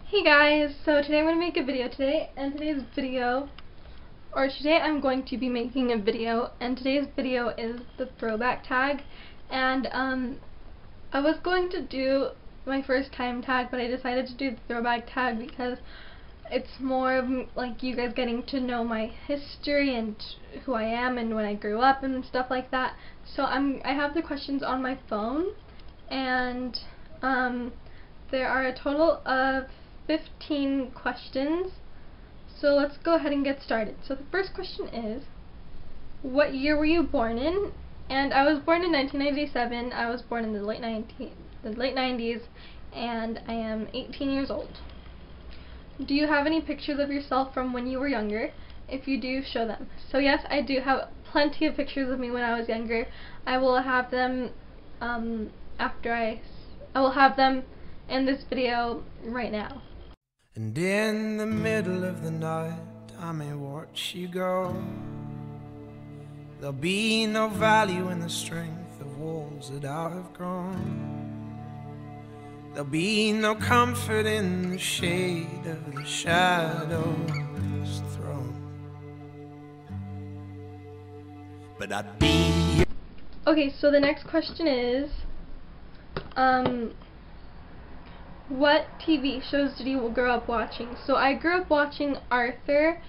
Hey guys, so today I'm going to make a video today, and today I'm going to be making a video, and today's video is the throwback tag, and I was going to do my first time tag, but I decided to do the throwback tag because it's more of like you guys getting to know my history and who I am and when I grew up and stuff like that. So I have the questions on my phone, and there are a total of 15 questions, so let's go ahead and get started. So the first question is, what year were you born in? And I was born in 1997. I was born in the late 90s, and I am 18 years old. Do you have any pictures of yourself from when you were younger? If you do, show them. So yes, I do have plenty of pictures of me when I was younger. I will have them I will have them in this video right now. And in the middle of the night, I may watch you go. There'll be no value in the strength of walls that I've grown. There'll be no comfort in the shade of the shadow's throne. But I'd be... Okay, so the next question is, what TV shows did you grow up watching? So I grew up watching Arthur.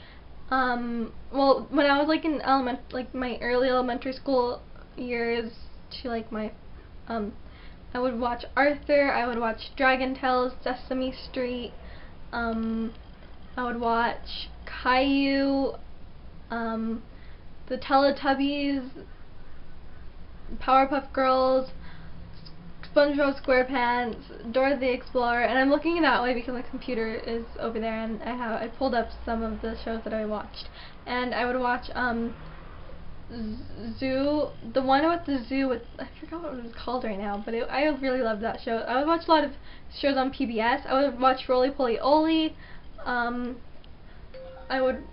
Well, when I was like in my early elementary school years to like my I would watch Arthur. I would watch Dragon Tales, Sesame Street. I would watch Caillou, the Teletubbies, Powerpuff Girls, SpongeBob SquarePants, Dora the Explorer, and I'm looking that way because my computer is over there, and I pulled up some of the shows that I watched, and I would watch Zoo, the one with the zoo with, I forgot what it was called right now, but I really loved that show. I would watch a lot of shows on PBS. I would watch Roly Poly Oly. I would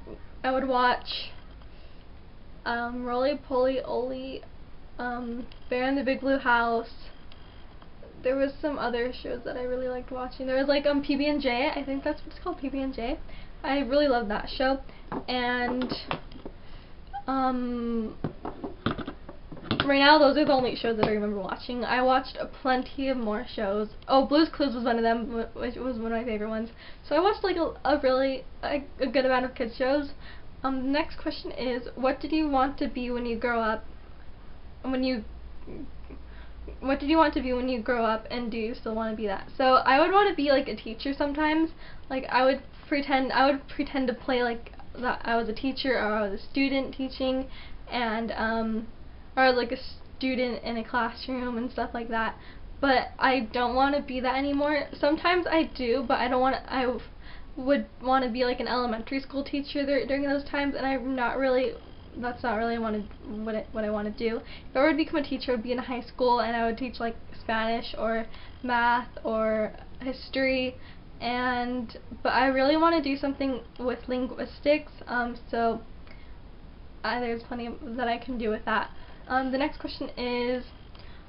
watch Roly Poly Oly, Bear in the Big Blue House. There was some other shows that I really liked watching. There was like PB&J, I think that's what it's called, PB&J. I really loved that show. And right now those are the only shows that I remember watching. I watched plenty of more shows. Oh, Blue's Clues was one of them, which was one of my favorite ones. So I watched like a good amount of kids shows. The next question is, what did you want to be when you grow up? What did you want to be when you grow up, and do you still want to be that? So I would want to be like a teacher sometimes. Like I would pretend to play like that I was a teacher, or I was a student teaching, and or like a student in a classroom and stuff like that. But I don't want to be that anymore. Sometimes I do, but I don't want to. I would want to be like an elementary school teacher during those times, and I'm not really. That's not really what I want to do. If I were to become a teacher, I would be in a high school, and I would teach like Spanish or math or history, but I really want to do something with linguistics. So there's plenty that I can do with that. The next question is,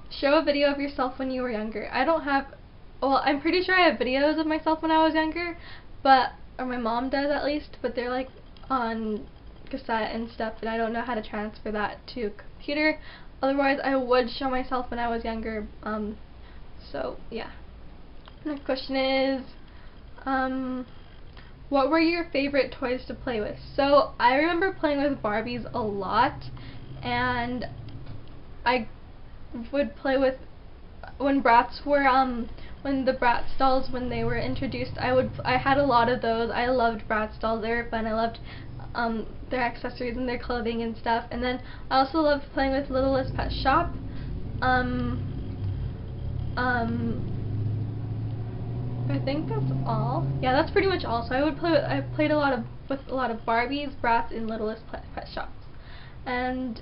show a video of yourself when you were younger. I don't have. Well, I'm pretty sure I have videos of myself when I was younger, or my mom does at least, but they're like on cassette and stuff, and I don't know how to transfer that to a computer. Otherwise, I would show myself when I was younger. So yeah. Next question is, what were your favorite toys to play with? So I remember playing with Barbies a lot, and I would play with when the Bratz dolls, when they were introduced. I had a lot of those. I loved Bratz dolls. They were fun. I loved their accessories and their clothing and stuff. And then I also loved playing with Littlest Pet Shop. I think that's all. Yeah, that's pretty much all. So I played a lot with a lot of Barbies, Bratz, and Littlest Pet Shops. And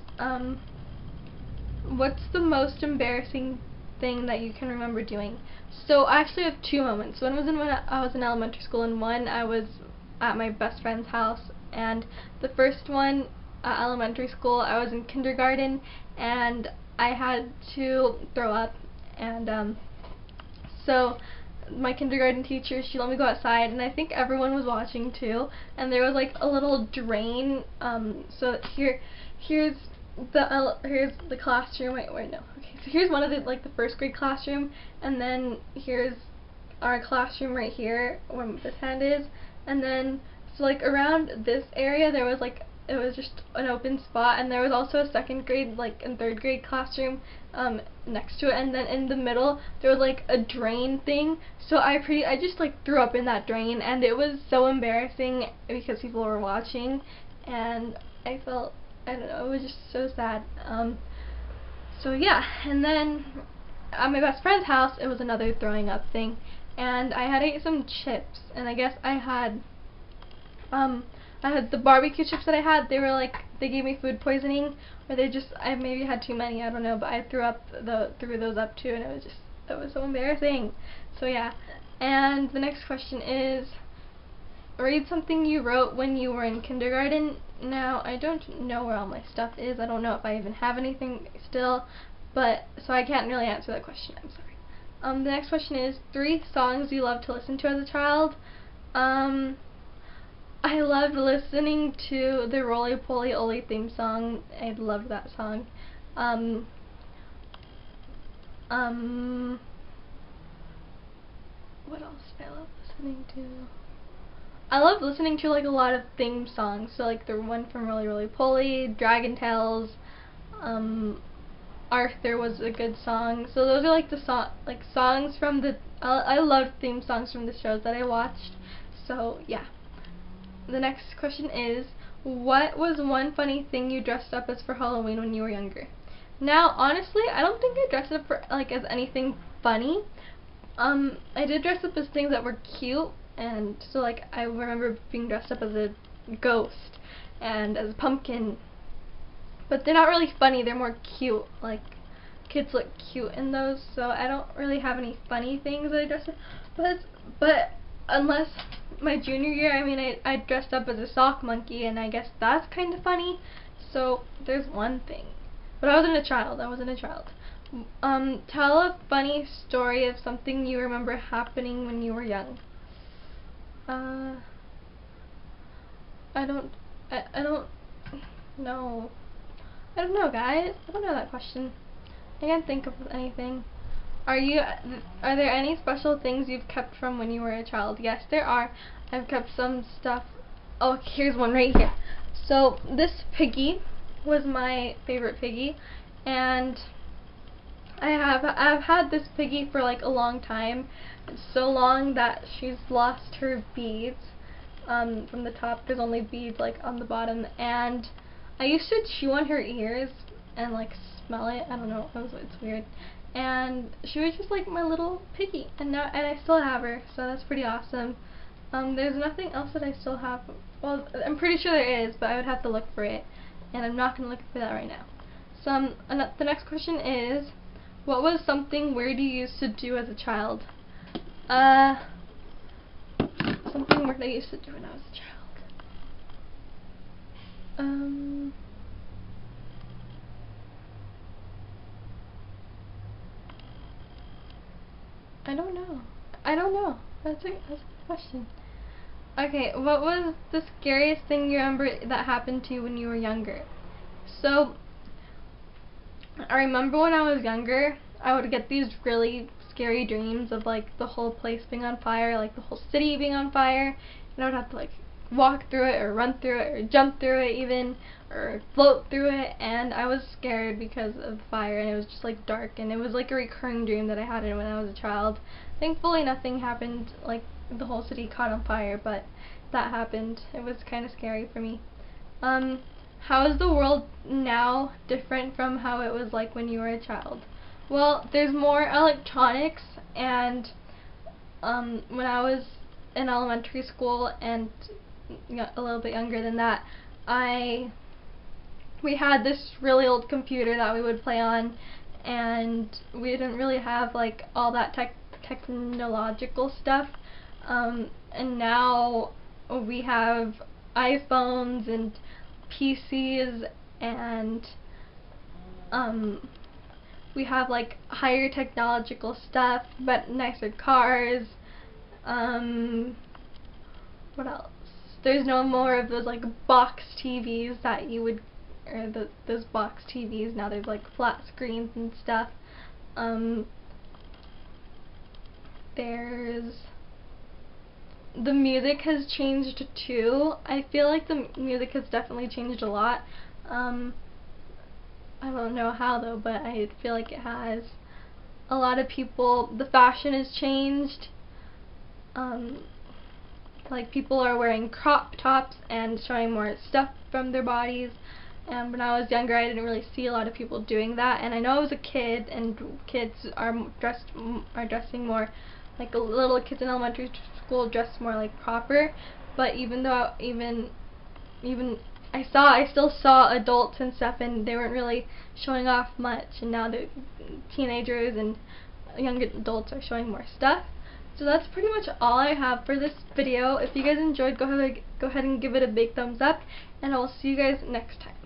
what's the most embarrassing thing that you can remember doing? So I actually have two moments. One was when I was in elementary school, and one I was at my best friend's house. And the first one, elementary school, I was in kindergarten, and I had to throw up, and so my kindergarten teacher, she let me go outside, and I think everyone was watching too, and there was like a little drain, so here's the classroom. Wait, no. Okay, so here's one of the, like, the first grade classroom, and then here's our classroom right here where this hand is, and then so like around this area there was like, it was just an open spot, and there was also a second grade, like, and third grade classroom next to it, and then in the middle there was like a drain thing, so I just like threw up in that drain, and it was so embarrassing because people were watching, and I felt, I don't know, it was just so sad. So yeah, and then at my best friend's house it was another throwing up thing, and I had ate some chips, and I guess I had the barbecue chips that I had, they were like, they gave me food poisoning, or I maybe had too many, I don't know, but I threw those up too, and it was so embarrassing. So yeah, and the next question is, read something you wrote when you were in kindergarten. Now, I don't know where all my stuff is, I don't know if I even have anything still, but, so I can't really answer that question, I'm sorry. The next question is, 3 songs you loved to listen to as a child. I loved listening to the Roly Poly Oly theme song. I loved that song. What else did I love listening to? I love listening to like a lot of theme songs. So like the one from Roly Roly Poly, Dragon Tales, Arthur was a good song. So those are like the songs from the. I love theme songs from the shows that I watched. So yeah. The next question is, what was one funny thing you dressed up as for Halloween when you were younger? Now, honestly, I don't think I dressed up for as anything funny. I did dress up as things that were cute, and so like I remember being dressed up as a ghost and as a pumpkin. But they're not really funny, they're more cute. Like, kids look cute in those, so I don't really have any funny things that I dressed up. But unless my junior year, I mean, I dressed up as a sock monkey, and I guess that's kind of funny. So there's one thing. But I wasn't a child. Tell a funny story of something you remember happening when you were young. I don't know. I don't know, guys. I don't know that question. I can't think of anything. Are there any special things you've kept from when you were a child? Yes, there are. I've kept some stuff. Oh, here's one right here. So this piggy was my favorite piggy, and I've had this piggy for like a long time. It's so long that she's lost her beads. From the top, there's only beads like on the bottom, and I used to chew on her ears and like smell it. I don't know. It's weird. And she was just like my little piggy, and I still have her, so that's pretty awesome. There's nothing else that I still have. Well, I'm pretty sure there is, but I would have to look for it, and I'm not going to look for that right now. So the next question is, what was something weird you used to do as a child? Something weird I used to do when I was a child. I don't know. That's a good question. Okay, what was the scariest thing you remember that happened to you when you were younger? So, I remember when I was younger, I would get these really scary dreams of like the whole place being on fire, like the whole city being on fire, and I would have to like walk through it, or run through it, or jump through it even, or float through it, and I was scared because of the fire, and it was just like dark, and it was like a recurring dream that I had when I was a child. Thankfully nothing happened, like the whole city caught on fire, but that happened. It was kind of scary for me. How is the world now different from how it was like when you were a child? Well, there's more electronics, and when I was in elementary school and a little bit younger than that, we had this really old computer that we would play on, and we didn't really have like all that technological stuff, and now we have iPhones and PCs, and we have like higher technological stuff, but nicer cars. What else? There's no more of those like box TVs that you would, or those box TVs. Now there's like flat screens and stuff. There's the music has changed too. I feel like the music has definitely changed a lot. I don't know how though, but I feel like it has. A lot of people, the fashion has changed. Like people are wearing crop tops and showing more stuff from their bodies. And when I was younger, I didn't really see a lot of people doing that. And I know I was a kid, and kids are dressing more like little kids in elementary school dress more like proper. But even though I still saw adults and stuff, and they weren't really showing off much. And now the teenagers and young adults are showing more stuff. So that's pretty much all I have for this video. If you guys enjoyed, go ahead and give it a big thumbs up, and I will see you guys next time.